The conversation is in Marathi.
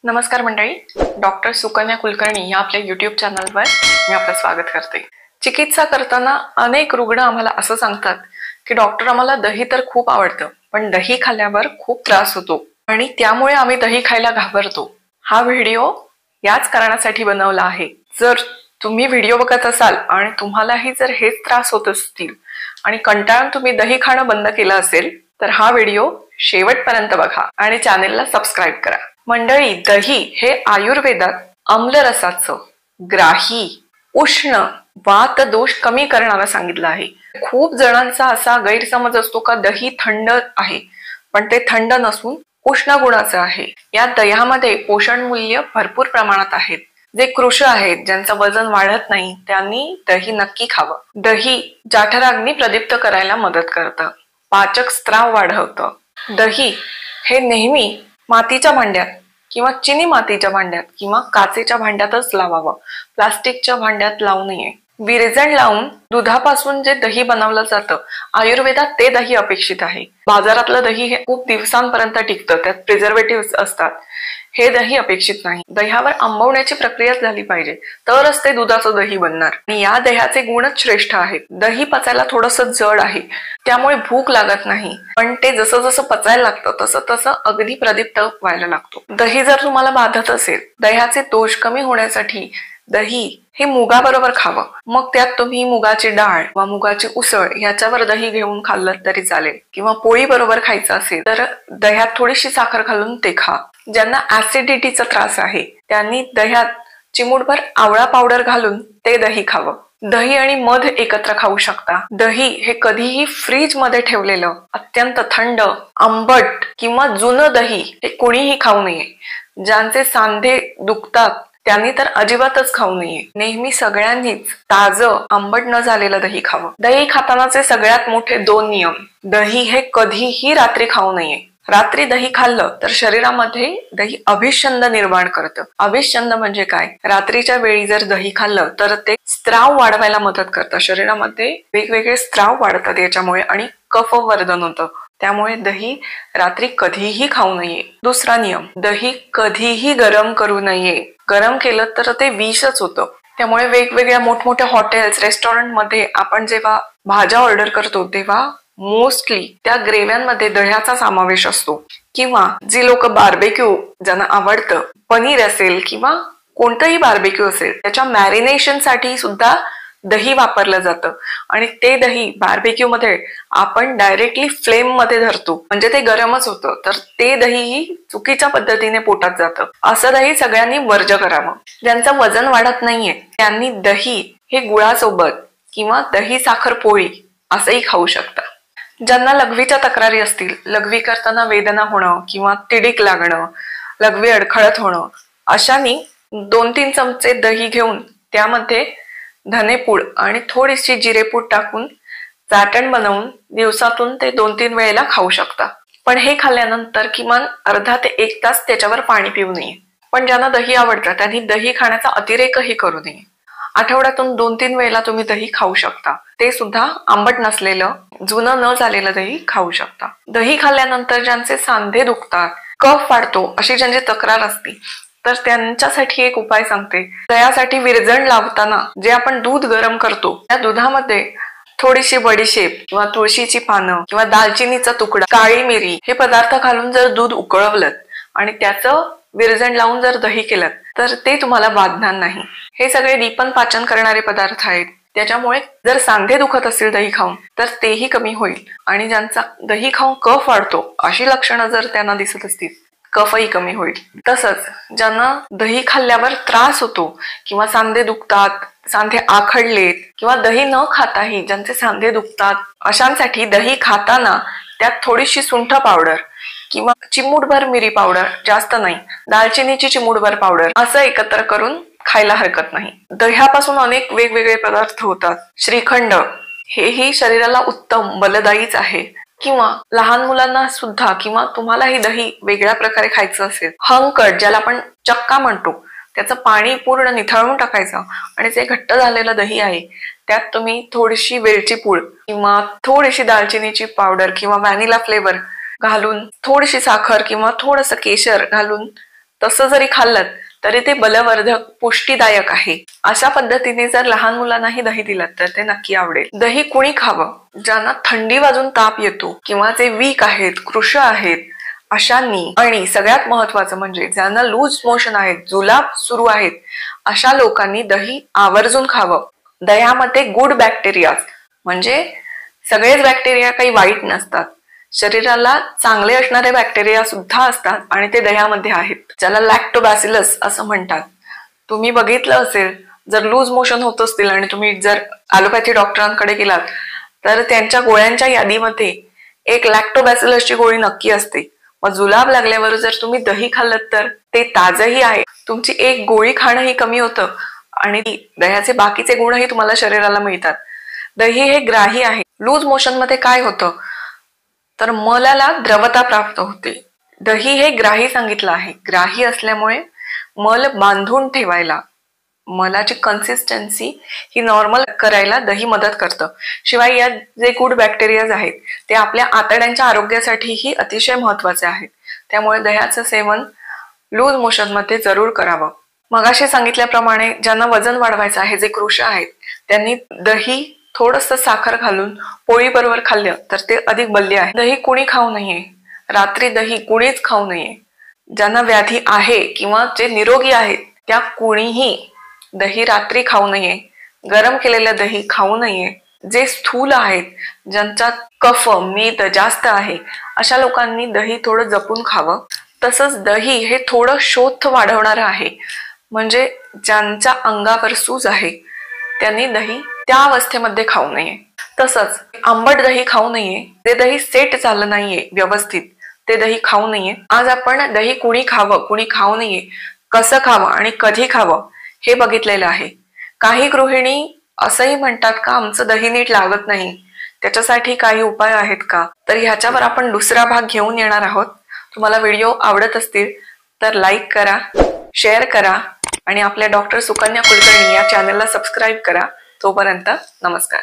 नमस्कार मंडळी, डॉक्टर सुकन्या कुलकर्णी या आपल्या YouTube चॅनलवर मी आपलं स्वागत करते। चिकित्सा करताना अनेक रुग्ण आम्हाला असं सांगतात की डॉक्टर आम्हाला दही तर खूप आवडतं, पण दही खाल्ल्यावर खूप त्रास होतो आणि त्यामुळे आम्ही दही खायला घाबरतो। हा व्हिडिओ याच कारणासाठी बनवला आहे। जर तुम्ही व्हिडिओ बघत असाल आणि तुम्हालाही जर हेच त्रास होत असतील आणि कंटाळून तुम्ही दही खाणं बंद केलं असेल तर हा व्हिडिओ शेवटपर्यंत बघा आणि चॅनेलला सबस्क्राइब करा। मंडळी, दही हे आयुर्वेदात आम्लरसाचं ग्राही, उष्ण, वात दोष कमी करणारा सांगितलं आहे। खूप जणांचा असा गैरसमज असतो का दही थंड आहे, पण ते थंड नसून उष्ण गुणाचं आहे। या दह्यामध्ये पोषण मूल्य भरपूर प्रमाणात आहेत। जे कृश आहेत, ज्यांचं वजन वाढत नाही, त्यांनी दही नक्की खावं। दही जठराग्नी प्रदीप्त करायला मदत करतं, पाचक स्त्राव वाढवतं। दही हे नेहमी मातीच्या भांड्यात किंवा चिनी मातीच्या भांड्यात किंवा काचेच्या भांड्यातच लावावं, प्लास्टिकच्या भांड्यात लावू नये। विरजण लावून दुधापासून जे दही बनवलं जातं, आयुर्वेदात ते दही अपेक्षित आहे। बाजारातलं दही हे खूप दिवसांपर्यंत टिकतं, त्यात प्रिझर्वेटिव्ह असतात। हे दही अपेक्षित नाही। दह्यावर आंबवण्याची प्रक्रिया झाली पाहिजे, तरच ते दुधाचं दही बनणार आणि या दह्याचे गुणच श्रेष्ठ आहेत। दही पचायला थोडंसं जड आहे, त्यामुळे भूक लागत नाही, पण ते जसं जसं पचायला लागतं तसं तसं अगदी प्रदीप्त व्हायला लागतो। दही जर तुम्हाला बाधत असेल, दह्याचे दोष कमी होण्यासाठी दही हे मुगाबरोबर खावं। मग त्यात तुम्ही मुगाची डाळ वा मुगाची उसळ याच्यावर दही घेऊन खाल्लं तरी चालेल, किंवा पोळी बरोबर खायचं असेल तर दह्यात थोडीशी साखर घालून ते खा। ज्यांना ऍसिडिटीचा त्रास आहे त्यांनी दह्यात चिमूटभर आवळा पावडर घालून ते दही खावं। दही आणि मध एकत्र खाऊ शकता। दही हे कधीही फ्रीज मध्ये ठेवलेलं अत्यंत थंड, आंबट किंवा जुनं दही हे कोणीही खाऊ नये। ज्यांचे सांधे दुखतात त्यांनी तर अजिबातच खाऊ नये। नेहमी सगळ्यांनीच ताजं, आंबट न झालेलं दही खावं। दही खातानाचे सगळ्यात मोठे 2 नियम। दही हे कधीही रात्री खाऊ नये। रात्री दही खाल्लं तर शरीरामध्ये दही अभिष्छंद निर्माण करतं। अभिष्छंद म्हणजे काय? रात्रीच्या वेळी जर दही खाल्लं तर ते स्त्राव वाढवायला मदत करतं। शरीरामध्ये वेगवेगळे स्त्राव वाढतात याच्यामुळे आणि कफवर्धन होतं। त्यामुळे दही रात्री कधीही खाऊ नये। दुसरा नियम, दही कधीही गरम करू नये। गरम केलं तर ते विषच होतं। त्यामुळे वेगवेगळ्या मोठमोठ्या हॉटेल्स, रेस्टॉरंटमध्ये आपण जेव्हा भाज्या ऑर्डर करतो तेव्हा मोस्टली त्या ग्रेव्यांमध्ये दह्याचा समावेश असतो, किंवा जी लोक बार्बेक्यू ज्यांना आवडतं, पनीर असेल किंवा कोणतंही बार्बेक्यू असेल, त्याच्या मॅरिनेशन साठी सुद्धा दही वापरलं जातं आणि ते दही बार्बेक्यू मध्ये आपण डायरेक्टली फ्लेम मध्ये धरतो, म्हणजे ते गरमच होतं, तर ते दहीही चुकीच्या पद्धतीने पोटात जातं। असं दही सगळ्यांनी वर्ज करावं। ज्यांचं वजन वाढत नाहीये त्यांनी दही हे गुळासोबत किंवा दही साखर पोळी असंही खाऊ शकता। ज्यांना लघवीच्या तक्रारी असतील, लघवी करताना वेदना होणं किंवा तिडीक लागणं, लघवी अडखळत होणं, अशांनी 2-3 चमचे दही घेऊन त्यामध्ये धनेपूड आणि थोडीशी जिरेपूड टाकून चाटण बनवून दिवसातून ते 2-3 वेळेला खाऊ शकता। पण हे खाल्ल्यानंतर किमान अर्धा ते 1 तास त्याच्यावर पाणी पिऊ नये। पण ज्यांना दही आवडतं त्यांनी दही खाण्याचा अतिरेकही करू नये। आठवड्यातून 2-3 वेळेला तुम्ही दही खाऊ शकता, ते सुद्धा आंबट नसलेलं, जुनं न झालेलं दही खाऊ शकता। दही खाल्ल्यानंतर ज्यांचे सांधे दुखतात, कफ वाढतो, अशी ज्यांची तक्रार असते तर त्यांच्यासाठी एक उपाय सांगते। दह्यासाठी विरजण लावताना जे आपण दूध गरम करतो त्या दुधामध्ये थोडीशी बडीशेप किंवा तुळशीची पानं किंवा दालचिनीचा तुकडा, काळी मिरी हे पदार्थ घालून जर दूध उकळवलं आणि त्याचं विरजण लावून जर दही केलं तर ते तुम्हाला बाधणार नाही। हे सगळे दीपन पाचन करणारे पदार्थ आहेत, त्याच्यामुळे जर सांधे दुखत असतील दही खाऊन तर तेही कमी होईल आणि ज्यांचा दही खाऊन कफ वाढतो अशी लक्षणं जर त्यांना दिसत असतील, कफही कमी होईल। तसंच ज्यांना दही खाल्ल्यावर त्रास होतो किंवा सांधे दुखतात, सांधे आखडलेत किंवा दही न खाताही ज्यांचे सांधे दुखतात, अशांसाठी दही खाताना त्यात थोडीशी सुंठ पावडर किंवा चिमूटभर मिरी पावडर, जास्त नाही, दालचिनीची चिमूटभर पावडर असं एकत्र करून खायला हरकत नाही। दह्यापासून अनेक वेगवेगळे पदार्थ होतात। श्रीखंड हेही शरीराला उत्तम बलदायीच आहे, किंवा लहान मुलांना सुद्धा, किंवा तुम्हालाही दही वेगळ्या प्रकारे खायचं असेल, हंकट ज्याला आपण चक्का म्हणतो, त्याचं पाणी पूर्ण निथळून टाकायचं आणि जे घट्ट झालेलं दही आहे त्यात तुम्ही थोडीशी वेलची पूड किंवा थोडीशी दालचिनीची पावडर किंवा व्हॅनिला फ्लेवर घालून, थोडीशी साखर किंवा थोडंसं केशर घालून तसं जरी खाल्लं तरी ते बलवर्धक पुष्टीदायक आहे। अशा पद्धतीने जर लहान मुलांनाही दही दिलं तर ते नक्की आवडेल। दही कुणी खावं? ज्यांना थंडी वाजून ताप येतो किंवा जे वीक आहेत, कृश आहेत अशांनी, आणि सगळ्यात महत्वाचं म्हणजे ज्यांना लूज मोशन आहेत, जुलाब सुरू आहेत, अशा लोकांनी दही आवर्जून खावं। दह्यामध्ये गुड बॅक्टेरिया, म्हणजे सगळेच बॅक्टेरिया काही वाईट नसतात, शरीराला चांगले असणारे बॅक्टेरिया सुद्धा असतात आणि ते दह्यामध्ये आहेत, ज्याला लॅक्टोबॅसिलस असं म्हणतात। तुम्ही बघितलं असेल, जर लूज मोशन होत असतील आणि तुम्ही जर ॲलोपॅथी डॉक्टरांकडे गेलात तर त्यांच्या गोळ्यांच्या यादीमध्ये एक लॅक्टोबॅसिलसची गोळी नक्की असते। मग जुलाब लागल्यावर जर तुम्ही दही खाल्लं तर ते ताजंही आहे, तुमची एक गोळी खाणंही कमी होतं आणि दह्याचे बाकीचे गुणही तुम्हाला शरीराला मिळतात। दही हे ग्राही आहे। लूज मोशन मध्ये काय होतं तर मलाला द्रवता प्राप्त होते। दही हे ग्राही सांगितलं आहे। ग्राही असल्यामुळे मल बांधून ठेवायला, मलाची कन्सिस्टन्सी ही नॉर्मल करायला दही मदत करतं। शिवाय यात जे गुड बॅक्टेरियाज आहेत ते आपल्या आतड्यांच्या आरोग्यासाठीही अतिशय महत्वाचे आहेत। त्यामुळे दह्याचं सेवन लूज मोशन मध्ये जरूर करावं। मगाशी सांगितल्याप्रमाणे ज्यांना वजन वाढवायचं आहे, जे कृश आहेत, त्यांनी दही थोडंसं साखर घालून पोळी बरोबर खाल्लं तर ते अधिक बल्य आहे। दही कुणी खाऊ नये? रात्री दही कुणीच खाऊ नये। ज्यांना व्याधी आहे किंवा जे निरोगी आहेत त्या कुणीही दही रात्री खाऊ नये। गरम केलेलं दही खाऊ नये। जे स्थूल आहेत, ज्यांचा कफ मेद जास्त आहे, अशा लोकांनी दही थोडं जपून खावं। तसंच दही हे थोडं शोथ वाढवणारं आहे, म्हणजे ज्यांच्या अंगावर सूज आहे त्यांनी दही त्या अवस्थेमध्ये खाऊ नये। तसंच आंबट दही खाऊ नये। ते दही सेट झालं नाहीये व्यवस्थित, ते दही खाऊ नये। आज आपण दही कुणी खावं, कुणी खाऊ नये, कसं खावं आणि कधी खावं हे बघितलेलं आहे। काही गृहिणी असंही म्हणतात का आमचं दही नीट लागत नाही, त्याच्यासाठी काही उपाय आहेत का? तर ह्याच्यावर आपण दुसरा भाग घेऊन येणार आहोत। तुम्हाला व्हिडिओ आवडत असतील तर लाईक करा, शेअर करा आणि आपल्या डॉक्टर सुकन्या कुलकर्णी या चॅनलला सबस्क्राईब करा। तोपर्यंत नमस्कार।